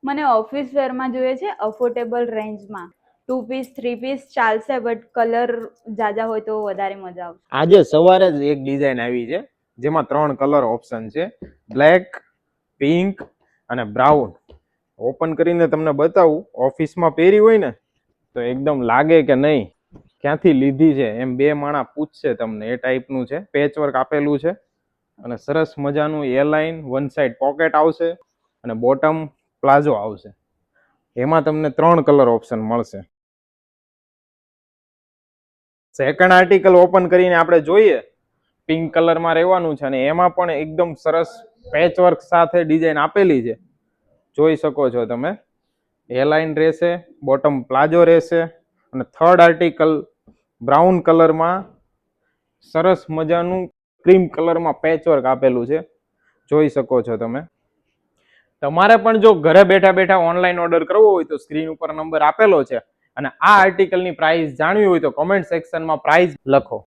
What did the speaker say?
મને ઓફિસ વેરમાં જોઈએ છે, અફોર્ડેબલ રેન્જમાં. 2 પીસ 3 પીસ ચાલશે, બટ કલર જાજા હોય તો વધારે મજા આવશે. આજે સવારે જ એક ડિઝાઇન આવી છે જેમાં 3 કલર ઓપ્શન છે, બ્લેક, પિંક અને બ્રાઉન. ઓપન કરીને તમને બતાવું. ઓફિસમાં પહેરી હોય ને તો એકદમ લાગે કે નહીં ક્યાંથી લીધી છે એમ બે માણા પૂછશે તમને, એ ટાઈપનું છે. પેચવર્ક આપેલું છે અને સરસ મજાનું એ લાઇન, વન સાઈડ પોકેટ આવશે અને બોટમ પ્લાઝો આવશે. એમાં તમને 3 કલર ઓપ્શન મળશે. સેકન્ડ આર્ટિકલ ઓપન કરીને આપણે જોઈએ, પિંક કલરમાં રહેવાનું છે અને એમાં પણ એકદમ સરસ પેચવર્ક સાથે ડિઝાઇન આપેલી છે. જોઈ શકો છો તમે. એ લાઇન રહેશે, બોટમ પ્લાઝો રહેશે અને થર્ડ આર્ટિકલ બ્રાઉન કલરમાં સરસ મજાનું ક્રીમ કલરમાં પેચવર્ક આપેલું છે. જોઈ શકો છો તમે. તમારે પણ જો ઘરે બેઠા બેઠા ઓનલાઈન ઓર્ડર કરવો હોય તો સ્ક્રીન ઉપર નંબર આપેલો છે અને આ આર્ટિકલની પ્રાઇસ જાણવી હોય તો કોમેન્ટ સેક્શનમાં પ્રાઇસ લખો.